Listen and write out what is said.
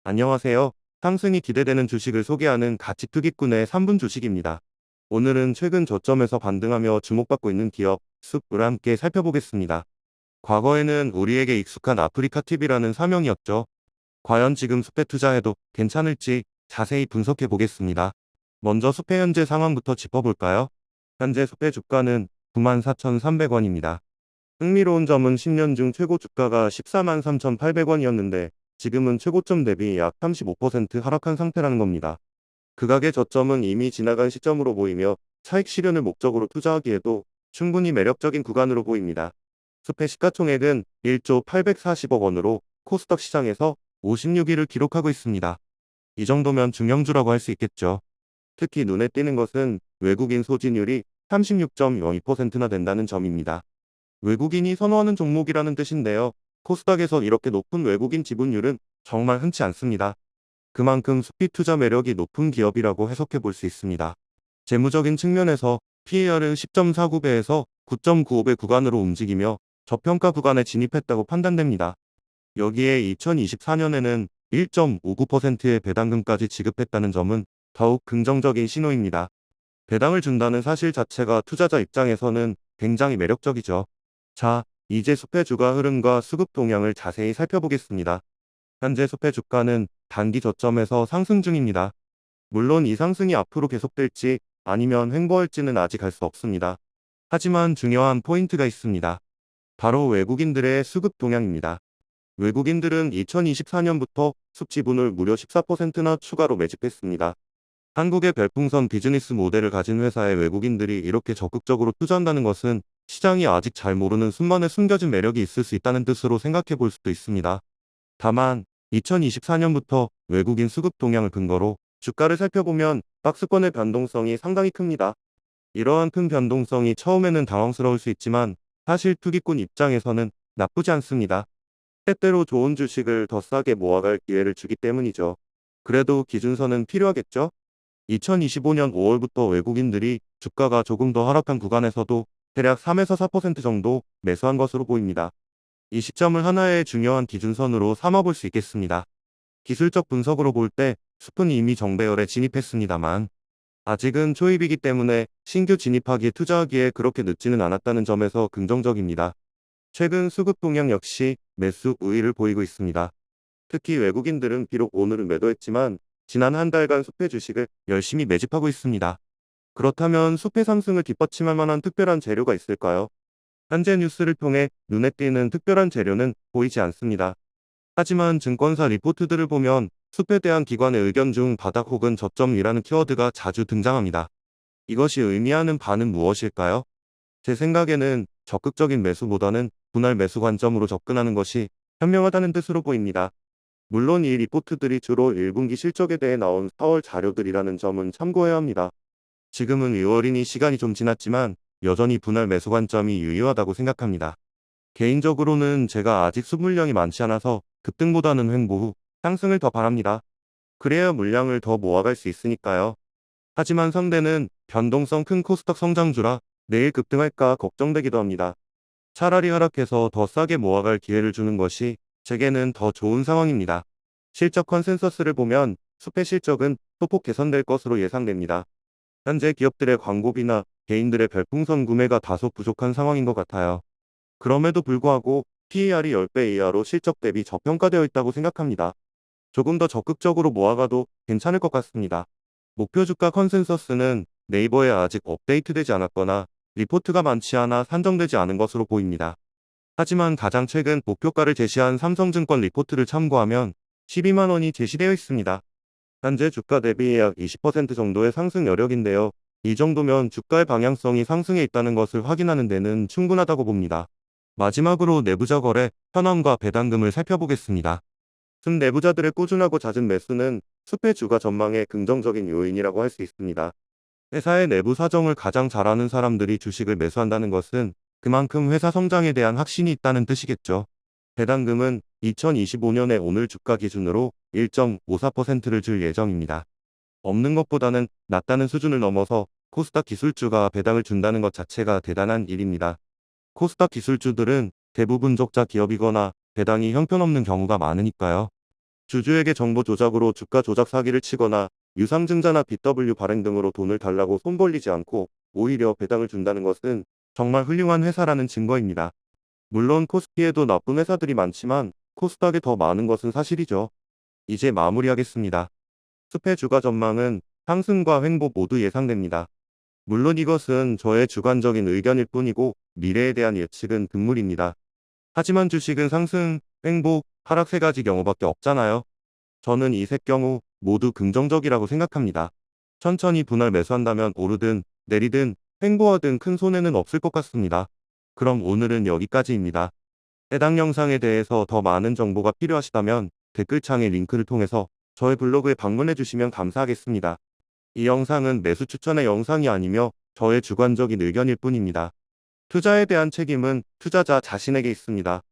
안녕하세요. 상승이 기대되는 주식을 소개하는 가치투기꾼의 3분 주식입니다. 오늘은 최근 저점에서 반등하며 주목받고 있는 기업, 숲을 함께 살펴보겠습니다. 과거에는 우리에게 익숙한 아프리카TV라는 사명이었죠. 과연 지금 숲에 투자해도 괜찮을지 자세히 분석해 보겠습니다. 먼저 숲의 현재 상황부터 짚어볼까요? 현재 숲의 주가는 94,300원입니다. 흥미로운 점은 10년 중 최고 주가가 143,800원이었는데 지금은 최고점 대비 약 35% 하락한 상태라는 겁니다. 극악의 저점은 이미 지나간 시점으로 보이며 차익 실현을 목적으로 투자하기에도 충분히 매력적인 구간으로 보입니다. 숲의 시가총액은 1조 840억 원으로 코스닥 시장에서 56위를 기록하고 있습니다. 이 정도면 중형주라고 할 수 있겠죠. 특히 눈에 띄는 것은 외국인 소진율이 36.02%나 된다는 점입니다. 외국인이 선호하는 종목이라는 뜻인데요. 코스닥에서 이렇게 높은 외국인 지분율은 정말 흔치 않습니다. 그만큼 숲이 투자 매력이 높은 기업이라고 해석해 볼 수 있습니다. 재무적인 측면에서 PER은 10.49배에서 9.95배 구간으로 움직이며 저평가 구간에 진입했다고 판단됩니다. 여기에 2024년에는 1.59%의 배당금까지 지급했다는 점은 더욱 긍정적인 신호입니다. 배당을 준다는 사실 자체가 투자자 입장에서는 굉장히 매력적이죠. 자, 이제 숲의 주가 흐름과 수급 동향을 자세히 살펴보겠습니다. 현재 숲의 주가는 단기 저점에서 상승 중입니다. 물론 이 상승이 앞으로 계속될지 아니면 횡보할지는 아직 알 수 없습니다. 하지만 중요한 포인트가 있습니다. 바로 외국인들의 수급 동향입니다. 외국인들은 2024년부터 숲 지분을 무려 14%나 추가로 매집했습니다. 한국의 별풍선 비즈니스 모델을 가진 회사에 외국인들이 이렇게 적극적으로 투자한다는 것은 시장이 아직 잘 모르는 숲만의 숨겨진 매력이 있을 수 있다는 뜻으로 생각해 볼 수도 있습니다. 다만 2024년부터 외국인 수급 동향을 근거로 주가를 살펴보면 박스권의 변동성이 상당히 큽니다. 이러한 큰 변동성이 처음에는 당황스러울 수 있지만 사실 투기꾼 입장에서는 나쁘지 않습니다. 때때로 좋은 주식을 더 싸게 모아갈 기회를 주기 때문이죠. 그래도 기준선은 필요하겠죠? 2025년 5월부터 외국인들이 주가가 조금 더 하락한 구간에서도 대략 3에서 4% 정도 매수한 것으로 보입니다. 이 시점을 하나의 중요한 기준선으로 삼아볼 수 있겠습니다. 기술적 분석으로 볼 때 숲은 이미 정배열에 진입했습니다만 아직은 초입이기 때문에 신규 진입하기에 투자하기에 그렇게 늦지는 않았다는 점에서 긍정적입니다. 최근 수급 동향 역시 매수 우위를 보이고 있습니다. 특히 외국인들은 비록 오늘은 매도했지만 지난 한 달간 숲의 주식을 열심히 매집하고 있습니다. 그렇다면 숲의 상승을 뒷받침할 만한 특별한 재료가 있을까요? 현재 뉴스를 통해 눈에 띄는 특별한 재료는 보이지 않습니다. 하지만 증권사 리포트들을 보면 숲에 대한 기관의 의견 중 바닥 혹은 저점이라는 키워드가 자주 등장합니다. 이것이 의미하는 바는 무엇일까요? 제 생각에는 적극적인 매수보다는 분할 매수 관점으로 접근하는 것이 현명하다는 뜻으로 보입니다. 물론 이 리포트들이 주로 1분기 실적에 대해 나온 4월 자료들이라는 점은 참고해야 합니다. 지금은 2월이니 시간이 좀 지났지만 여전히 분할 매수 관점이 유효하다고 생각합니다. 개인적으로는 제가 아직 수물량이 많지 않아서 급등보다는 횡보 후 상승을 더 바랍니다. 그래야 물량을 더 모아갈 수 있으니까요. 하지만 상대는 변동성 큰 코스닥 성장주라 내일 급등할까 걱정되기도 합니다. 차라리 하락해서 더 싸게 모아갈 기회를 주는 것이 제게는 더 좋은 상황입니다. 실적 컨센서스를 보면 숲의 실적은 소폭 개선될 것으로 예상됩니다. 현재 기업들의 광고비나 개인들의 별풍선 구매가 다소 부족한 상황인 것 같아요. 그럼에도 불구하고 PER이 10배 이하로 실적 대비 저평가되어 있다고 생각합니다. 조금 더 적극적으로 모아가도 괜찮을 것 같습니다. 목표 주가 컨센서스는 네이버에 아직 업데이트되지 않았거나 리포트가 많지 않아 산정되지 않은 것으로 보입니다. 하지만 가장 최근 목표가를 제시한 삼성증권 리포트를 참고하면 12만 원이 제시되어 있습니다. 현재 주가 대비 약 20% 정도의 상승 여력인데요. 이 정도면 주가의 방향성이 상승해 있다는 것을 확인하는 데는 충분하다고 봅니다. 마지막으로 내부자 거래, 현황과 배당금을 살펴보겠습니다. 숲 내부자들의 꾸준하고 잦은 매수는 숲의 주가 전망의 긍정적인 요인이라고 할 수 있습니다. 회사의 내부 사정을 가장 잘 아는 사람들이 주식을 매수한다는 것은 그만큼 회사 성장에 대한 확신이 있다는 뜻이겠죠. 배당금은 2025년에 오늘 주가 기준으로 1.54%를 줄 예정입니다. 없는 것보다는 낫다는 수준을 넘어서 코스닥 기술주가 배당을 준다는 것 자체가 대단한 일입니다. 코스닥 기술주들은 대부분 적자 기업이거나 배당이 형편없는 경우가 많으니까요. 주주에게 정보 조작으로 주가 조작 사기를 치거나 유상증자나 BW 발행 등으로 돈을 달라고 손 벌리지 않고 오히려 배당을 준다는 것은 정말 훌륭한 회사라는 증거입니다. 물론 코스피에도 나쁜 회사들이 많지만 코스닥에 더 많은 것은 사실이죠. 이제 마무리하겠습니다. 숲의 주가 전망은 상승과 횡보 모두 예상됩니다. 물론 이것은 저의 주관적인 의견일 뿐이고 미래에 대한 예측은 금물입니다. 하지만 주식은 상승, 횡보, 하락 세 가지 경우밖에 없잖아요. 저는 이 세 경우 모두 긍정적이라고 생각합니다. 천천히 분할 매수한다면 오르든 내리든 횡보하든 큰 손해는 없을 것 같습니다. 그럼 오늘은 여기까지입니다. 해당 영상에 대해서 더 많은 정보가 필요하시다면 댓글창의 링크를 통해서 저의 블로그에 방문해 주시면 감사하겠습니다. 이 영상은 매수 추천의 영상이 아니며 저의 주관적인 의견일 뿐입니다. 투자에 대한 책임은 투자자 자신에게 있습니다.